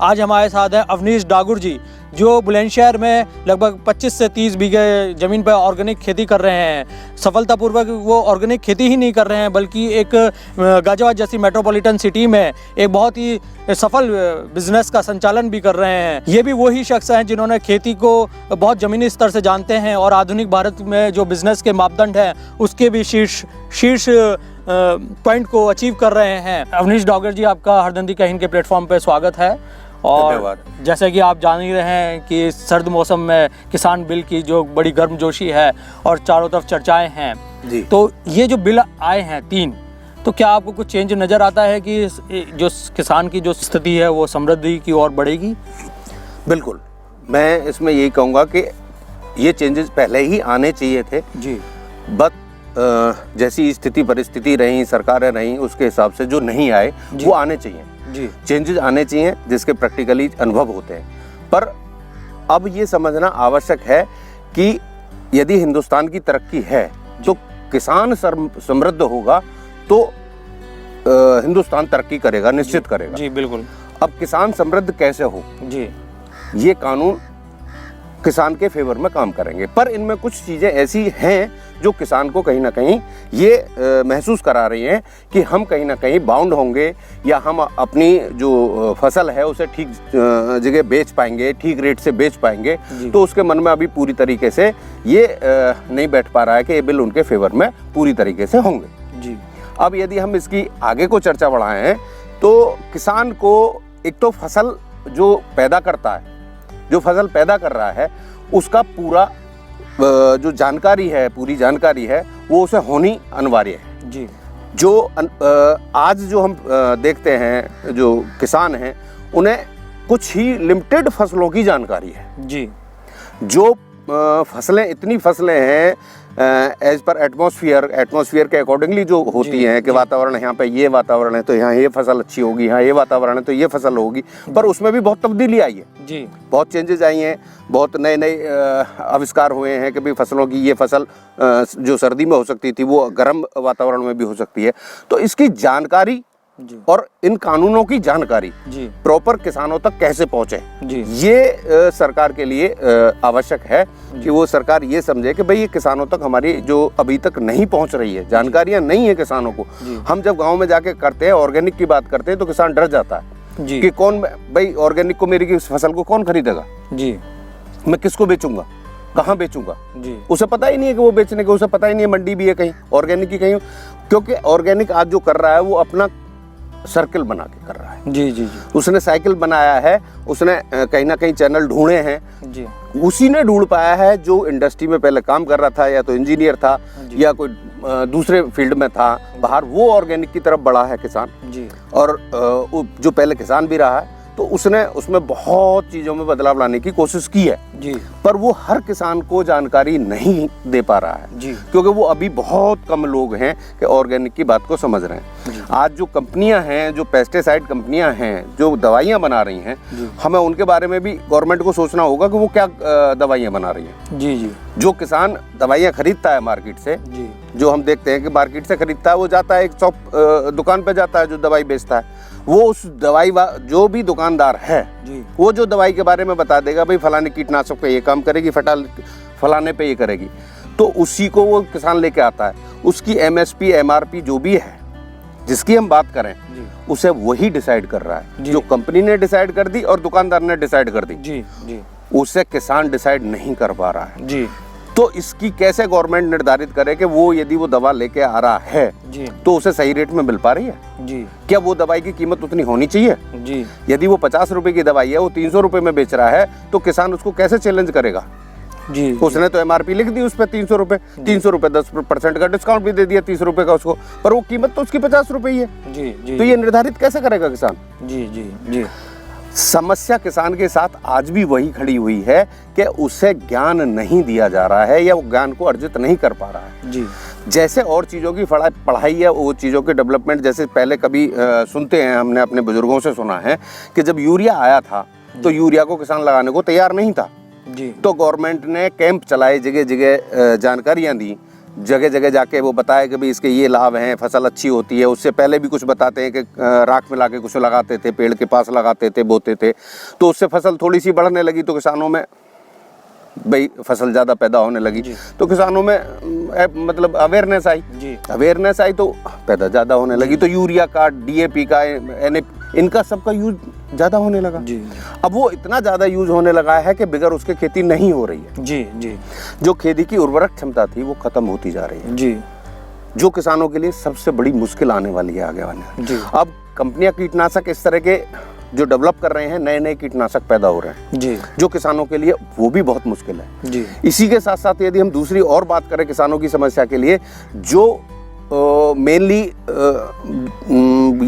आज हमारे साथ हैं अवनीश डागुर जी, जो बुलंदशहर में लगभग 25 से 30 बीघे ज़मीन पर ऑर्गेनिक खेती कर रहे हैं। सफलतापूर्वक वो ऑर्गेनिक खेती ही नहीं कर रहे हैं, बल्कि एक गाजियाबाद जैसी मेट्रोपॉलिटन सिटी में एक बहुत ही सफल बिजनेस का संचालन भी कर रहे हैं। ये भी वही शख्स हैं जिन्होंने खेती को बहुत ज़मीनी स्तर से जानते हैं और आधुनिक भारत में जो बिज़नेस के मापदंड हैं उसके भी शीर्ष पॉइंट को अचीव कर रहे हैं। अवनीश डागुर जी, आपका हरदंदी कहीन के प्लेटफॉर्म पे स्वागत है। और जैसे कि आप जान ही रहे हैं कि सर्द मौसम में किसान बिल की जो बड़ी गर्मजोशी है और चारों तरफ चर्चाएं हैं जी। तो ये जो बिल आए हैं 3, तो क्या आपको कुछ चेंज नज़र आता है कि जो किसान की जो स्थिति है वो समृद्धि की ओर बढ़ेगी? बिल्कुल, मैं इसमें यही कहूँगा कि ये चेंजेस पहले ही आने चाहिए थे जी। बट जैसी स्थिति परिस्थिति रही, सरकारें रहीं, उसके हिसाब से जो नहीं आए वो आने चाहिए जी। चेंजेस आने चाहिए जिसके प्रैक्टिकली अनुभव होते हैं। पर अब ये समझना आवश्यक है कि यदि हिंदुस्तान की तरक्की है तो किसान समृद्ध होगा तो हिंदुस्तान तरक्की करेगा, निश्चित करेगा जी। बिल्कुल। अब किसान समृद्ध कैसे हो जी, ये कानून किसान के फेवर में काम करेंगे। पर इनमें कुछ चीज़ें ऐसी हैं जो किसान को कहीं ना कहीं ये महसूस करा रही हैं कि हम कहीं ना कहीं बाउंड होंगे या हम अपनी जो फसल है उसे ठीक जगह बेच पाएंगे, ठीक रेट से बेच पाएंगे। तो उसके मन में अभी पूरी तरीके से ये नहीं बैठ पा रहा है कि ये बिल उनके फेवर में पूरी तरीके से होंगे जी। अब यदि हम इसकी आगे को चर्चा बढ़ाएं तो किसान को एक तो फसल जो पैदा करता है, जो फसल पैदा कर रहा है, उसका पूरा जो जानकारी है, पूरी जानकारी है, वो उसे होनी अनिवार्य है जी। जो आज जो हम देखते हैं जो किसान हैं उन्हें कुछ ही लिमिटेड फसलों की जानकारी है जी। जो फसलें, इतनी फसलें हैं एज पर एटमॉस्फेयर के अकॉर्डिंगली जो होती हैं कि वातावरण, यहाँ पे ये वातावरण है तो यहाँ ये फसल अच्छी होगी, यहाँ ये वातावरण है तो ये फसल होगी। पर उसमें भी बहुत तब्दीली आई है जी, बहुत चेंजेस आई हैं, बहुत नए नए आविष्कार हुए हैं कि भाई फसलों की ये फसल जो सर्दी में हो सकती थी वो गर्म वातावरण में भी हो सकती है। तो इसकी जानकारी जी। और इन कानूनों की जानकारी जी प्रॉपर किसानों तक कैसे पहुंचे जी, ये सरकार के लिए आवश्यक है कि वो सरकार ये समझे कि भाई ये किसानों तक हमारी जो अभी तक नहीं पहुंच रही है, जानकारियां नहीं है किसानों को। हम जब गांव में जाके करते हैं, ऑर्गेनिक की बात करते हैं तो किसान डर जाता है जी कि कौन भाई ऑर्गेनिक को, मेरी फसल को कौन खरीदेगा जी, मैं किसको बेचूंगा, कहाँ बेचूंगा जी। उसे पता ही नहीं है कि वो बेचने के, उसे पता ही नहीं है मंडी भी है कहीं ऑर्गेनिक की कहीं, क्योंकि ऑर्गेनिक आज जो कर रहा है वो अपना सर्किल बना के कर रहा है जी जी जी। उसने साइकिल बनाया है, उसने कहीं ना कहीं चैनल ढूंढे हैं जी। उसी ने ढूंढ पाया है जो इंडस्ट्री में पहले काम कर रहा था, या तो इंजीनियर था या कोई दूसरे फील्ड में था बाहर, वो ऑर्गेनिक की तरफ बढ़ा है किसान जी। और जो पहले किसान भी रहा है तो उसने उसमें बहुत चीज़ों में बदलाव लाने की कोशिश की है जी। पर वो हर किसान को जानकारी नहीं दे पा रहा है जी, क्योंकि वो अभी बहुत कम लोग हैं कि ऑर्गेनिक की बात को समझ रहे हैं। आज जो कंपनियां हैं, जो पेस्टिसाइड कंपनियां हैं, जो दवाइयां बना रही हैं, हमें उनके बारे में भी गवर्नमेंट को सोचना होगा कि वो क्या दवाइयां बना रही हैं जी जी। जो किसान दवाइयां खरीदता है मार्केट से जी, जो हम देखते हैं कि मार्केट से खरीदता है, वो जाता है एक शॉप दुकान पे जाता है जो दवाई बेचता है, वो उस दवाई जो भी दुकानदार है जी, वो जो दवाई के बारे में बता देगा भाई फलाने कीटनाशक पे ये काम करेगी, फलाने पे ये करेगी, तो उसी को वो किसान लेके आता है। उसकी MSP MRP जो भी है जिसकी हम बात करें जी, उसे वही डिसाइड कर रहा है, जो कंपनी ने डिसाइड कर दी और दुकानदार ने डिसाइड कर दी जी जी, उसे किसान डिसाइड नहीं कर पा रहा है जी। तो इसकी कैसे गवर्नमेंट निर्धारित करे कि वो यदि वो दवा लेके आ रहा है जी, तो उसे सही रेट में मिल पा रही है जी? क्या वो दवाई की कीमत उतनी होनी चाहिए जी? यदि वो 50 रुपए की दवाई है, वो 300 रुपए में बेच रहा है, तो किसान उसको कैसे चैलेंज करेगा जी? उसने तो MRP लिख दी उस पर 300 रुपए, 300 रुपए 10% का डिस्काउंट भी दे दिया 30 रुपए का उसको, पर वो कीमत तो उसकी 50 रुपए ही है जी जी। तो ये निर्धारित कैसे करेगा किसान जी जी जी? समस्या किसान के साथ आज भी वही खड़ी हुई है कि उसे ज्ञान नहीं दिया जा रहा है या वो ज्ञान को अर्जित नहीं कर पा रहा है जी। जैसे और चीज़ों की पढ़ाई है, वो चीज़ों के डेवलपमेंट, जैसे पहले कभी सुनते हैं, हमने अपने बुजुर्गों से सुना है कि जब यूरिया आया था तो यूरिया को किसान लगाने को तैयार नहीं था जी। तो गवर्नमेंट ने कैंप चलाए, जगह जगह जानकारियाँ दी जगह जगह जाके वो बताए कि भाई इसके ये लाभ हैं, फसल अच्छी होती है। उससे पहले भी कुछ बताते हैं कि राख मिला के कुछ लगाते थे, पेड़ के पास लगाते थे, बोते थे, तो उससे फसल थोड़ी सी बढ़ने लगी, तो किसानों में भाई फसल ज़्यादा पैदा होने लगी, तो किसानों में मतलब अवेयरनेस आई तो पैदा ज़्यादा होने लगी, तो यूरिया का, DAP का, इनका सबका यूज ज़्यादा होने लगा। अब वो इतना ज़्यादा यूज होने लगा है कि बगैर उसके खेती नहीं हो रही है। जो खेती की उर्वरक क्षमता थी वो खत्म होती जा रही है, जो किसानों के लिए सबसे बड़ी मुश्किल आने वाली है आगे वाले। अब कंपनियां कीटनाशक इस तरह के जो डेवलप कर रहे हैं, नए नए कीटनाशक पैदा हो रहे हैं जो किसानों के लिए वो भी बहुत मुश्किल है। इसी के साथ साथ यदि हम दूसरी और बात करें किसानों की समस्या के लिए, जो मेनली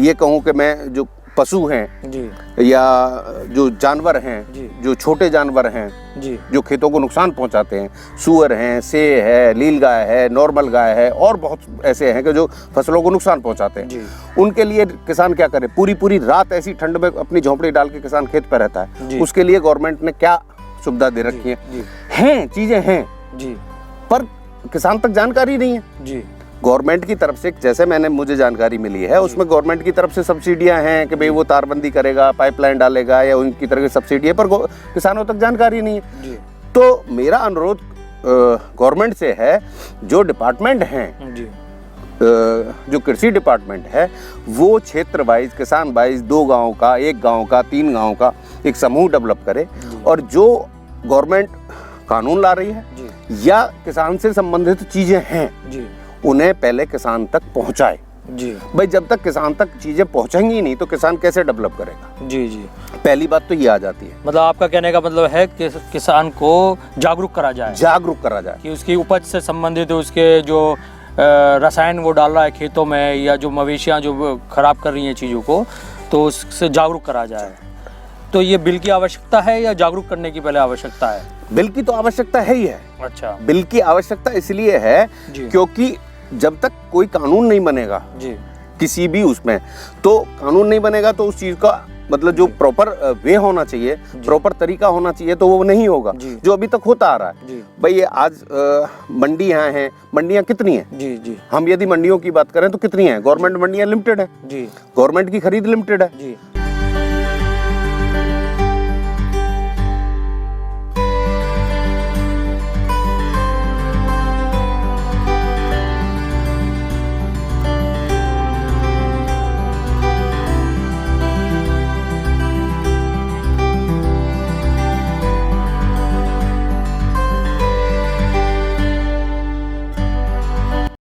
ये कहूँ कि मैं जो पशु हैं या जो जानवर हैं, जो छोटे जानवर हैं जो खेतों को नुकसान पहुंचाते हैं, सुअर हैं, से है, लील गाय है, नॉर्मल गाय है, और बहुत ऐसे हैं कि जो फसलों को नुकसान पहुंचाते हैं, उनके लिए किसान क्या करे? पूरी पूरी रात ऐसी ठंड में अपनी झोंपड़ी डाल के किसान खेत पर रहता है। उसके लिए गवर्नमेंट ने क्या सुविधा दे रखी है? चीजें हैं पर किसान तक जानकारी नहीं है। गवर्नमेंट की तरफ से, जैसे मुझे जानकारी मिली है, उसमें गवर्नमेंट की तरफ से सब्सिडियां हैं कि भाई वो तारबंदी करेगा, पाइपलाइन डालेगा, या उनकी तरह की सब्सिडी है, पर किसानों तक जानकारी नहीं है। तो मेरा अनुरोध गवर्नमेंट से है, जो डिपार्टमेंट हैं, जो कृषि डिपार्टमेंट है, वो क्षेत्र वाइज, किसान वाइज 2 गाँव का, 1 गाँव का, 3 गाँव का एक समूह डेवलप करे, और जो गवर्नमेंट कानून ला रही है या किसान से संबंधित चीजें हैं उन्हें पहले किसान तक पहुंचाए। भाई जब तक किसान तक चीजें पहुंचेंगी नहीं तो किसान कैसे डेवलप करेगा? पहली बात तो ये आ जाती है। मतलब आपका कहने का मतलब है कि किसान को जागरूक करा जाए कि उसकी उपज से संबंधित उसके जो रसायन वो डाल रहा है खेतों में, या जो मवेशियां जो खराब कर रही हैं चीज़ों को, तो उससे जागरूक करा जाए। तो ये बिल की आवश्यकता है या जागरूक करने की पहले आवश्यकता है? बिल की तो आवश्यकता है ही है। अच्छा। बिल की आवश्यकता इसलिए है क्योंकि जब तक कोई कानून नहीं बनेगा किसी भी उसमें, तो कानून नहीं बनेगा तो उस चीज का मतलब जो प्रॉपर वे होना चाहिए, प्रॉपर तरीका होना चाहिए, तो वो नहीं होगा जो अभी तक होता आ रहा है। भाई आज मंडियां हैं, मंडियां कितनी हैं? हम यदि मंडियों की बात करें तो कितनी हैं? गवर्नमेंट मंडियां लिमिटेड है, गवर्नमेंट की खरीद लिमिटेड है,